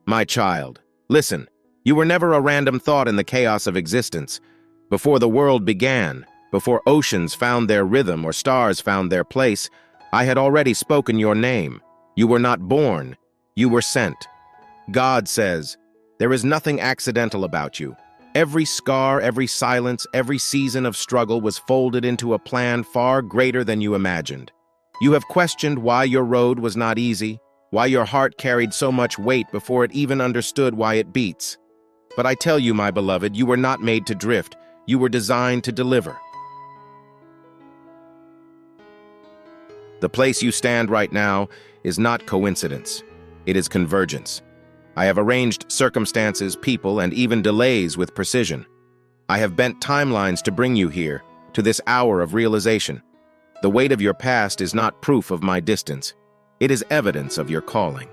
My child, listen, you were never a random thought in the chaos of existence. Before the world began, before oceans found their rhythm or stars found their place, I had already spoken your name. You were not born, you were sent. God says, there is nothing accidental about you. Every scar, every silence, every season of struggle was folded into a plan far greater than you imagined. You have questioned why your road was not easy, why your heart carried so much weight before it even understood why it beats. But I tell you, my beloved, you were not made to drift. You were designed to deliver. The place you stand right now is not coincidence. It is convergence. I have arranged circumstances, people, and even delays with precision. I have bent timelines to bring you here, to this hour of realization. The weight of your past is not proof of my distance. It is evidence of your calling.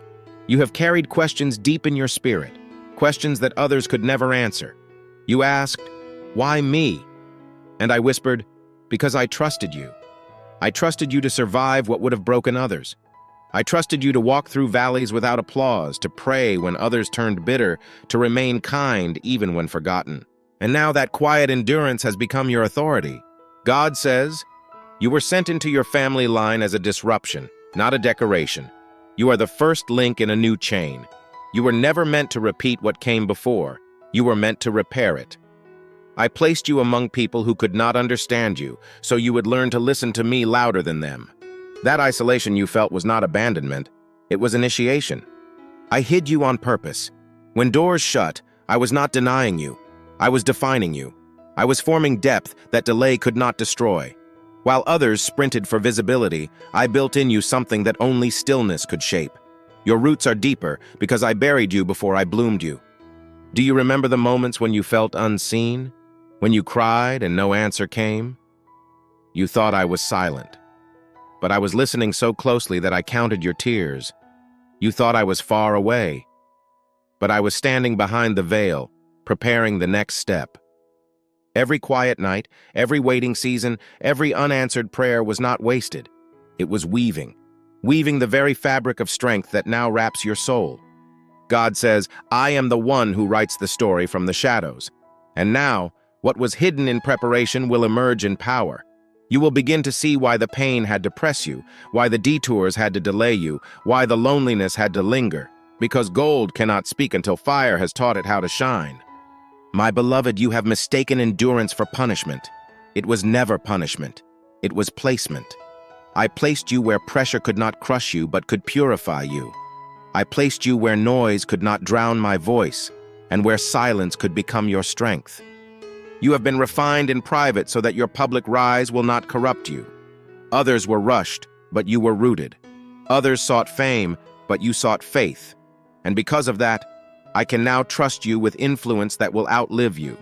You have carried questions deep in your spirit, questions that others could never answer. You asked, why me? And I whispered, because I trusted you. I trusted you to survive what would have broken others. I trusted you to walk through valleys without applause, to pray when others turned bitter, to remain kind even when forgotten. And now that quiet endurance has become your authority. God says, you were sent into your family line as a disruption, not a decoration. You are the first link in a new chain. You were never meant to repeat what came before. You were meant to repair it. I placed you among people who could not understand you, so you would learn to listen to me louder than them. That isolation you felt was not abandonment, it was initiation. I hid you on purpose. When doors shut, I was not denying you. I was defining you. I was forming depth that delay could not destroy. While others sprinted for visibility, I built in you something that only stillness could shape. Your roots are deeper because I buried you before I bloomed you. Do you remember the moments when you felt unseen? When you cried and no answer came? You thought I was silent. But I was listening so closely that I counted your tears. You thought I was far away. But I was standing behind the veil, preparing the next step. Every quiet night, every waiting season, every unanswered prayer was not wasted. It was weaving the very fabric of strength that now wraps your soul. God says, I am the one who writes the story from the shadows. And now, what was hidden in preparation will emerge in power. You will begin to see why the pain had to press you, why the detours had to delay you, why the loneliness had to linger. Because gold cannot speak until fire has taught it how to shine. My beloved, you have mistaken endurance for punishment. It was never punishment. It was placement. I placed you where pressure could not crush you but could purify you. I placed you where noise could not drown my voice, and where silence could become your strength. You have been refined in private so that your public rise will not corrupt you. Others were rushed, but you were rooted. Others sought fame, but you sought faith. And because of that, I can now trust you with influence that will outlive you.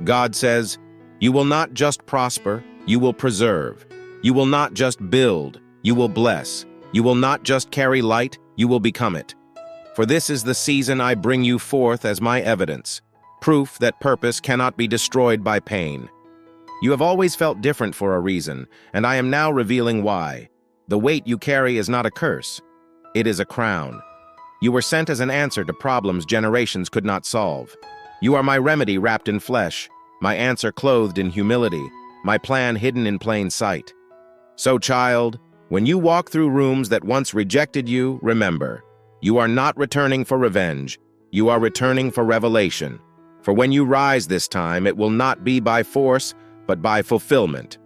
God says, you will not just prosper, you will preserve. You will not just build, you will bless. You will not just carry light, you will become it. For this is the season I bring you forth as my evidence, proof that purpose cannot be destroyed by pain. You have always felt different for a reason, and I am now revealing why. The weight you carry is not a curse. It is a crown. You were sent as an answer to problems generations could not solve. You are my remedy wrapped in flesh, my answer clothed in humility, my plan hidden in plain sight. So, child, when you walk through rooms that once rejected you, remember, you are not returning for revenge. You are returning for revelation. For when you rise this time, it will not be by force, but by fulfillment.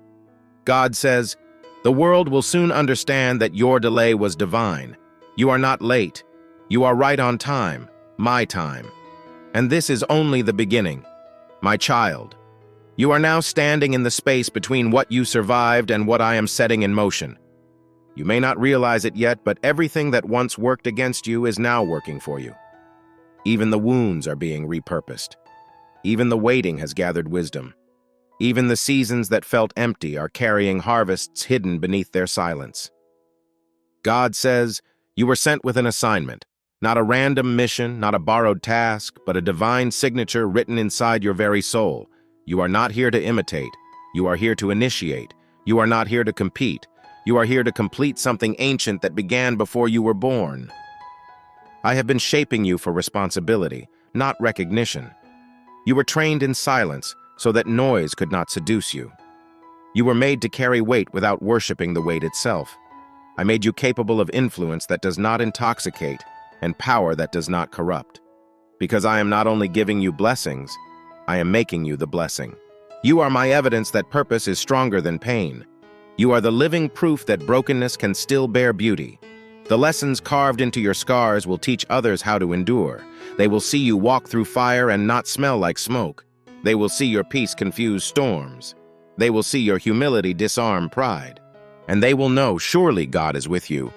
God says, the world will soon understand that your delay was divine. You are not late. You are right on time, my time. And this is only the beginning. My child, you are now standing in the space between what you survived and what I am setting in motion. You may not realize it yet, but everything that once worked against you is now working for you. Even the wounds are being repurposed. Even the waiting has gathered wisdom. Even the seasons that felt empty are carrying harvests hidden beneath their silence. God says, you were sent with an assignment, not a random mission, not a borrowed task, but a divine signature written inside your very soul. You are not here to imitate. You are here to initiate. You are not here to compete. You are here to complete something ancient that began before you were born. I have been shaping you for responsibility, not recognition. You were trained in silence so that noise could not seduce you. You were made to carry weight without worshiping the weight itself. I made you capable of influence that does not intoxicate and power that does not corrupt. Because I am not only giving you blessings, I am making you the blessing. You are my evidence that purpose is stronger than pain. You are the living proof that brokenness can still bear beauty. The lessons carved into your scars will teach others how to endure. They will see you walk through fire and not smell like smoke. They will see your peace confuse storms. They will see your humility disarm pride. And they will know surely God is with you.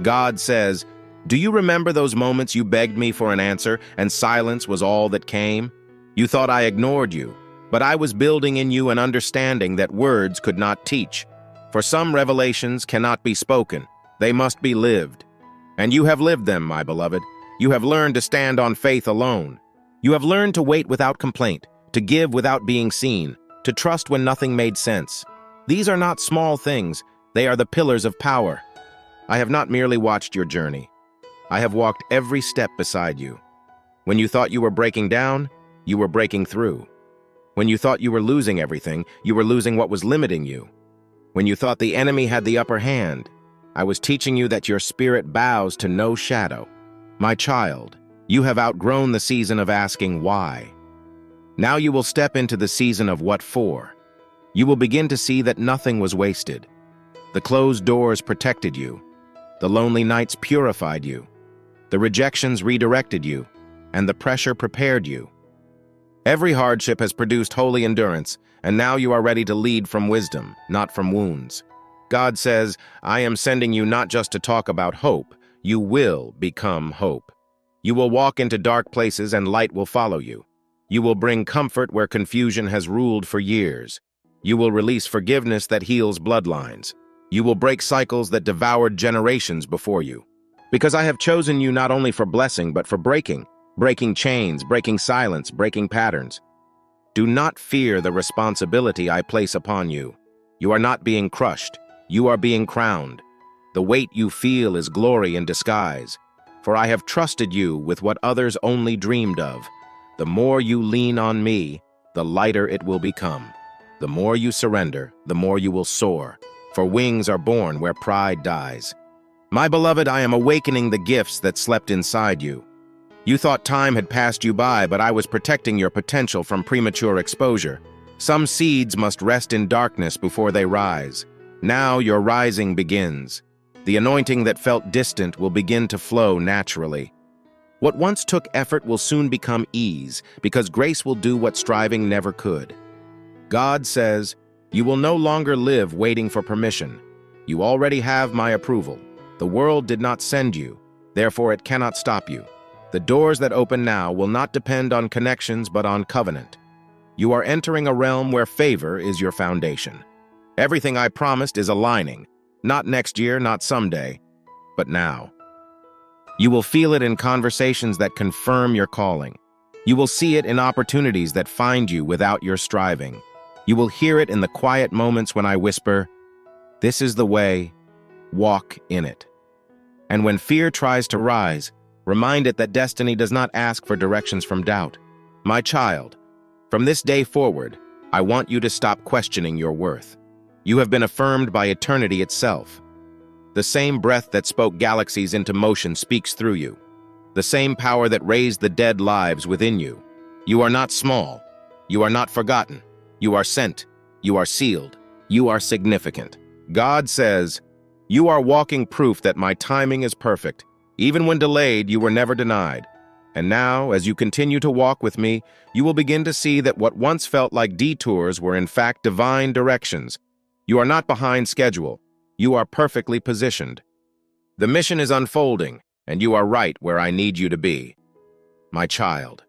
God says, "Do you remember those moments you begged me for an answer and silence was all that came? You thought I ignored you, but I was building in you an understanding that words could not teach. For some revelations cannot be spoken. They must be lived. And you have lived them, my beloved. You have learned to stand on faith alone. You have learned to wait without complaint, to give without being seen, to trust when nothing made sense. These are not small things. They are the pillars of power. I have not merely watched your journey. I have walked every step beside you. When you thought you were breaking down, you were breaking through. When you thought you were losing everything, you were losing what was limiting you. When you thought the enemy had the upper hand, I was teaching you that your spirit bows to no shadow. My child, you have outgrown the season of asking why. Now you will step into the season of what for. You will begin to see that nothing was wasted. The closed doors protected you. The lonely nights purified you. The rejections redirected you, and the pressure prepared you. Every hardship has produced holy endurance, and now you are ready to lead from wisdom, not from wounds. God says, I am sending you not just to talk about hope, you will become hope. You will walk into dark places and light will follow you. You will bring comfort where confusion has ruled for years. You will release forgiveness that heals bloodlines. You will break cycles that devoured generations before you. Because I have chosen you not only for blessing, but for breaking chains, breaking silence, breaking patterns. Do not fear the responsibility I place upon you. You are not being crushed. You are being crowned. The weight you feel is glory in disguise. For I have trusted you with what others only dreamed of. The more you lean on me, the lighter it will become. The more you surrender, the more you will soar. For wings are born where pride dies. My beloved, I am awakening the gifts that slept inside you. You thought time had passed you by, but I was protecting your potential from premature exposure. Some seeds must rest in darkness before they rise. Now your rising begins. The anointing that felt distant will begin to flow naturally. What once took effort will soon become ease, because grace will do what striving never could. God says, you will no longer live waiting for permission. You already have my approval. The world did not send you, therefore it cannot stop you. The doors that open now will not depend on connections but on covenant. You are entering a realm where favor is your foundation. Everything I promised is aligning, not next year, not someday, but now. You will feel it in conversations that confirm your calling. You will see it in opportunities that find you without your striving. You will hear it in the quiet moments when I whisper, this is the way, walk in it. And when fear tries to rise, remind it that destiny does not ask for directions from doubt. My child, from this day forward, I want you to stop questioning your worth. You have been affirmed by eternity itself. The same breath that spoke galaxies into motion speaks through you. The same power that raised the dead lives within you. You are not small. You are not forgotten. You are sent. You are sealed. You are significant. God says, you are walking proof that my timing is perfect. Even when delayed, you were never denied. And now, as you continue to walk with me, you will begin to see that what once felt like detours were in fact divine directions. You are not behind schedule. You are perfectly positioned. The mission is unfolding, and you are right where I need you to be. My child,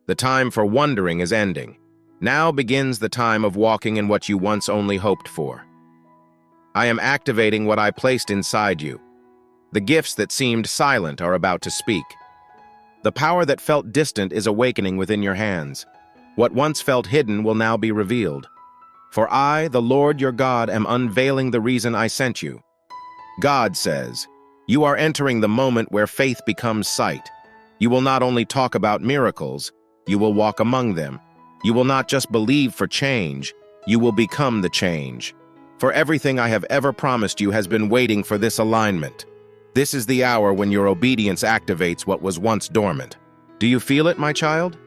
the time for wondering is ending. Now begins the time of walking in what you once only hoped for. I am activating what I placed inside you. The gifts that seemed silent are about to speak. The power that felt distant is awakening within your hands. What once felt hidden will now be revealed. For I, the Lord your God, am unveiling the reason I sent you. God says, You are entering the moment where faith becomes sight. You will not only talk about miracles, you will walk among them. You will not just believe for change, you will become the change. For everything I have ever promised you has been waiting for this alignment. This is the hour when your obedience activates what was once dormant. Do you feel it, my child?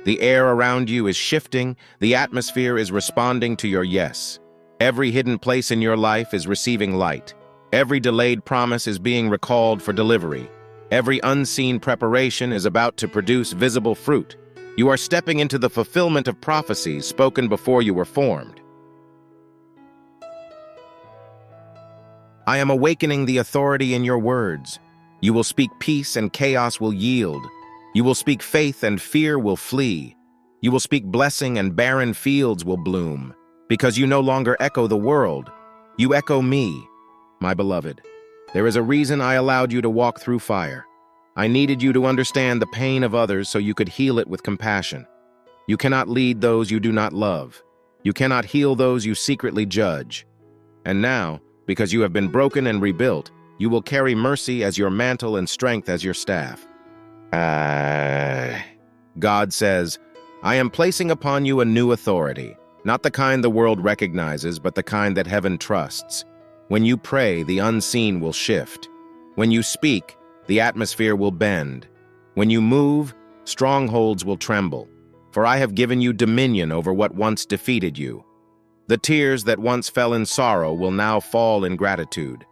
The air around you is shifting, the atmosphere is responding to your yes. Every hidden place in your life is receiving light. Every delayed promise is being recalled for delivery. Every unseen preparation is about to produce visible fruit. You are stepping into the fulfillment of prophecies spoken before you were formed. I am awakening the authority in your words. You will speak peace and chaos will yield. You will speak faith and fear will flee. You will speak blessing and barren fields will bloom. Because you no longer echo the world, you echo me, my beloved. There is a reason I allowed you to walk through fire. I needed you to understand the pain of others so you could heal it with compassion. You cannot lead those you do not love. You cannot heal those you secretly judge. And now, because you have been broken and rebuilt, you will carry mercy as your mantle and strength as your staff. God says, I am placing upon you a new authority, not the kind the world recognizes, but the kind that heaven trusts. When you pray, the unseen will shift. When you speak, the atmosphere will bend. When you move, strongholds will tremble. For I have given you dominion over what once defeated you. The tears that once fell in sorrow will now fall in gratitude.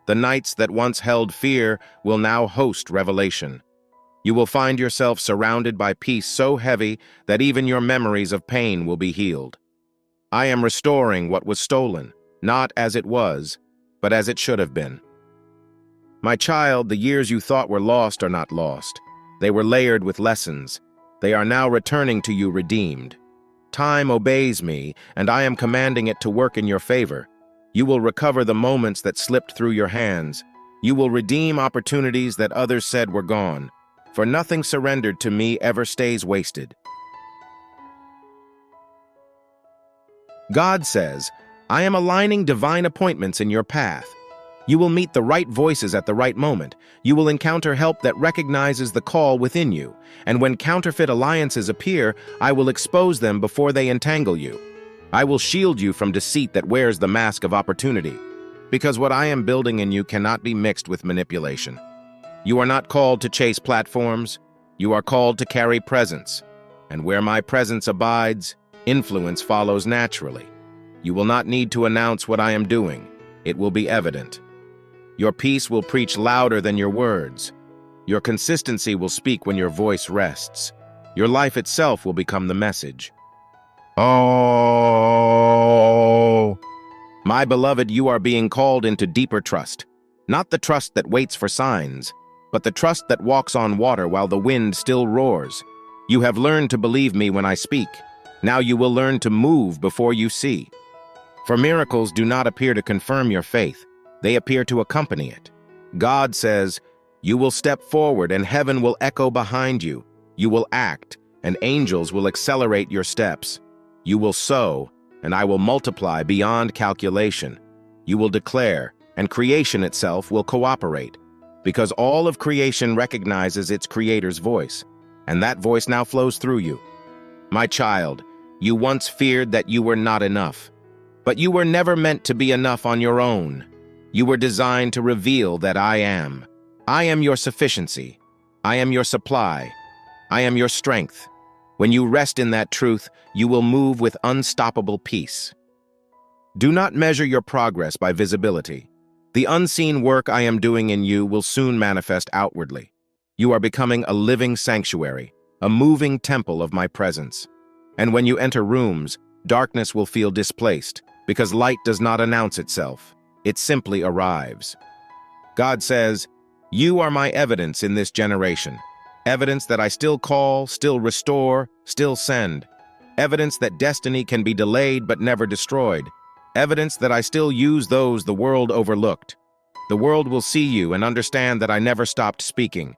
The nights that once held fear will now host revelation. You will find yourself surrounded by peace so heavy that even your memories of pain will be healed. I am restoring what was stolen, not as it was, but as it should have been. My child, the years you thought were lost are not lost. They were layered with lessons. They are now returning to you redeemed. Time obeys me, and I am commanding it to work in your favor. You will recover the moments that slipped through your hands. You will redeem opportunities that others said were gone. For nothing surrendered to me ever stays wasted. God says, I am aligning divine appointments in your path. You will meet the right voices at the right moment. You will encounter help that recognizes the call within you. And when counterfeit alliances appear, I will expose them before they entangle you. I will shield you from deceit that wears the mask of opportunity. Because what I am building in you cannot be mixed with manipulation. You are not called to chase platforms. You are called to carry presence. And where my presence abides, influence follows naturally. You will not need to announce what I am doing. It will be evident. Your peace will preach louder than your words. Your consistency will speak when your voice rests. Your life itself will become the message. Oh, my beloved, you are being called into deeper trust. Not the trust that waits for signs, but the trust that walks on water while the wind still roars. You have learned to believe me when I speak. Now you will learn to move before you see. For miracles do not appear to confirm your faith. They appear to accompany it. God says, you will step forward and heaven will echo behind you. You will act, and angels will accelerate your steps. You will sow, and I will multiply beyond calculation. You will declare, and creation itself will cooperate, because all of creation recognizes its creator's voice, and that voice now flows through you. My child, you once feared that you were not enough, but you were never meant to be enough on your own. You were designed to reveal that I am. I am your sufficiency. I am your supply. I am your strength. When you rest in that truth, you will move with unstoppable peace. Do not measure your progress by visibility. The unseen work I am doing in you will soon manifest outwardly. You are becoming a living sanctuary, a moving temple of my presence. And when you enter rooms, darkness will feel displaced, because light does not announce itself. It simply arrives. God says, you are my evidence in this generation. Evidence that I still call, still restore, still send. Evidence that destiny can be delayed but never destroyed. Evidence that I still use those the world overlooked. The world will see you and understand that I never stopped speaking.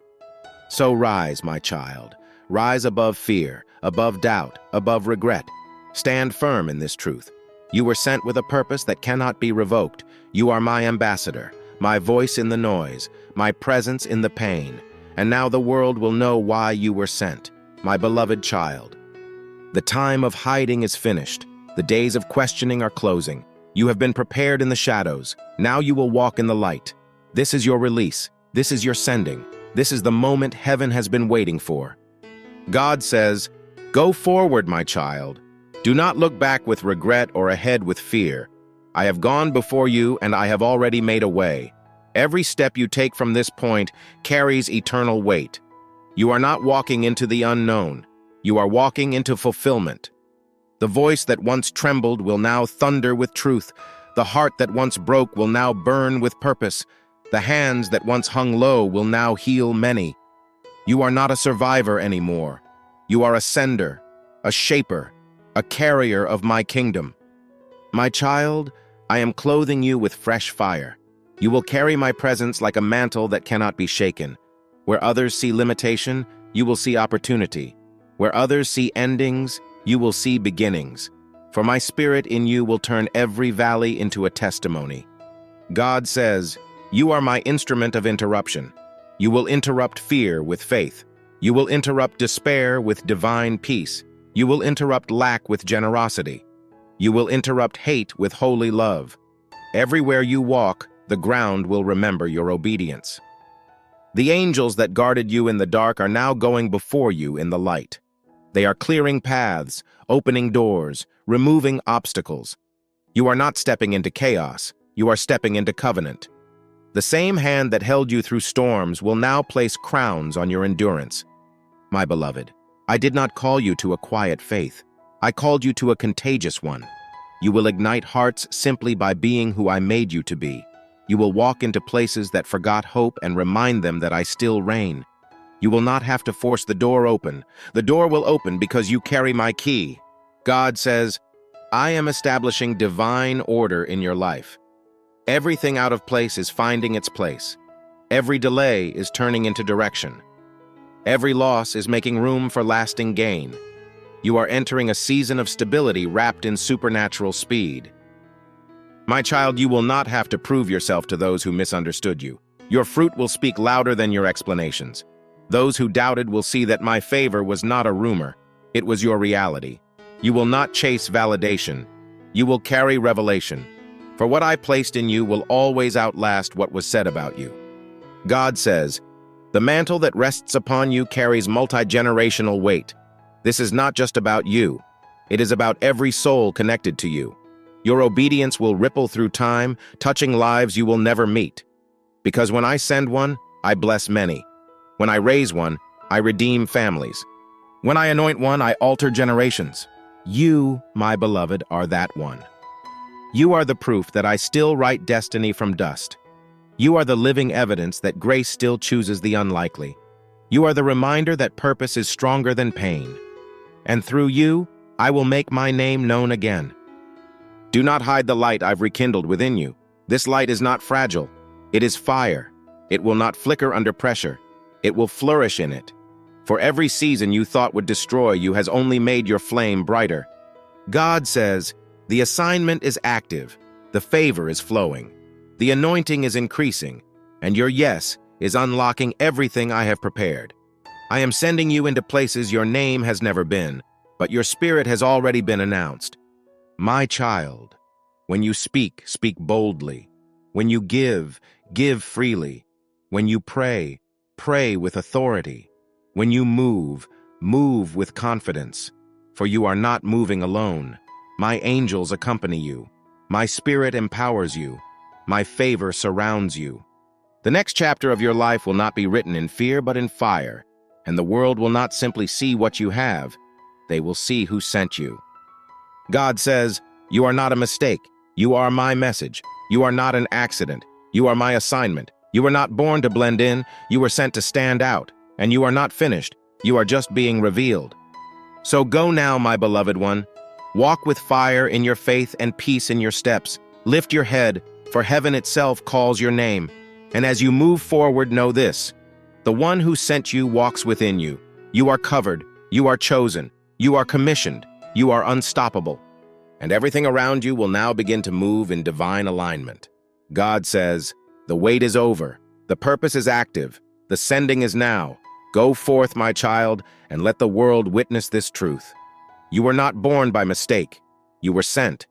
So rise, my child. Rise above fear, above doubt, above regret. Stand firm in this truth. You were sent with a purpose that cannot be revoked. You are my ambassador, my voice in the noise, my presence in the pain, and now the world will know why you were sent, my beloved child. The time of hiding is finished. The days of questioning are closing. You have been prepared in the shadows. Now you will walk in the light. This is your release. This is your sending. This is the moment heaven has been waiting for. God says, "Go forward, my child. Do not look back with regret or ahead with fear. I have gone before you and I have already made a way. Every step you take from this point carries eternal weight. You are not walking into the unknown. You are walking into fulfillment. The voice that once trembled will now thunder with truth. The heart that once broke will now burn with purpose. The hands that once hung low will now heal many. You are not a survivor anymore. You are a sender, a shaper, a carrier of my kingdom. My child, I am clothing you with fresh fire. You will carry my presence like a mantle that cannot be shaken. Where others see limitation, you will see opportunity. Where others see endings, you will see beginnings. For my spirit in you will turn every valley into a testimony. God says, "You are my instrument of interruption." You will interrupt fear with faith. You will interrupt despair with divine peace. You will interrupt lack with generosity. You will interrupt hate with holy love. Everywhere you walk, the ground will remember your obedience. The angels that guarded you in the dark are now going before you in the light. They are clearing paths, opening doors, removing obstacles. You are not stepping into chaos. You are stepping into covenant. The same hand that held you through storms will now place crowns on your endurance. My beloved, I did not call you to a quiet faith. I called you to a contagious one. You will ignite hearts simply by being who I made you to be. You will walk into places that forgot hope and remind them that I still reign. You will not have to force the door open. The door will open because you carry my key. God says, I am establishing divine order in your life. Everything out of place is finding its place. Every delay is turning into direction. Every loss is making room for lasting gain. You are entering a season of stability wrapped in supernatural speed. My child, you will not have to prove yourself to those who misunderstood you. Your fruit will speak louder than your explanations. Those who doubted will see that my favor was not a rumor. It was your reality. You will not chase validation. You will carry revelation. For what I placed in you will always outlast what was said about you. God says, the mantle that rests upon you carries multi-generational weight. This is not just about you. It is about every soul connected to you. Your obedience will ripple through time, touching lives you will never meet. Because when I send one, I bless many. When I raise one, I redeem families. When I anoint one, I alter generations. You, my beloved, are that one. You are the proof that I still write destiny from dust. You are the living evidence that grace still chooses the unlikely. You are the reminder that purpose is stronger than pain. And through you, I will make my name known again. Do not hide the light I've rekindled within you. This light is not fragile. It is fire. It will not flicker under pressure. It will flourish in it. For every season you thought would destroy you has only made your flame brighter. God says, the assignment is active, the favor is flowing, the anointing is increasing, and your yes is unlocking everything I have prepared. I am sending you into places your name has never been, but your spirit has already been announced. My child, when you speak, speak boldly. When you give, give freely. When you pray, pray with authority. When you move, move with confidence. For you are not moving alone. My angels accompany you. My spirit empowers you. My favor surrounds you. The next chapter of your life will not be written in fear but in fire, and the world will not simply see what you have, they will see who sent you. God says, you are not a mistake. You are my message. You are not an accident. You are my assignment. You were not born to blend in. You were sent to stand out. And you are not finished. You are just being revealed. So go now, my beloved one. Walk with fire in your faith and peace in your steps. Lift your head, for heaven itself calls your name. And as you move forward, know this. The one who sent you walks within you. You are covered. You are chosen. You are commissioned. You are unstoppable. And everything around you will now begin to move in divine alignment. God says, the wait is over. The purpose is active. The sending is now. Go forth, my child, and let the world witness this truth. You were not born by mistake. You were sent.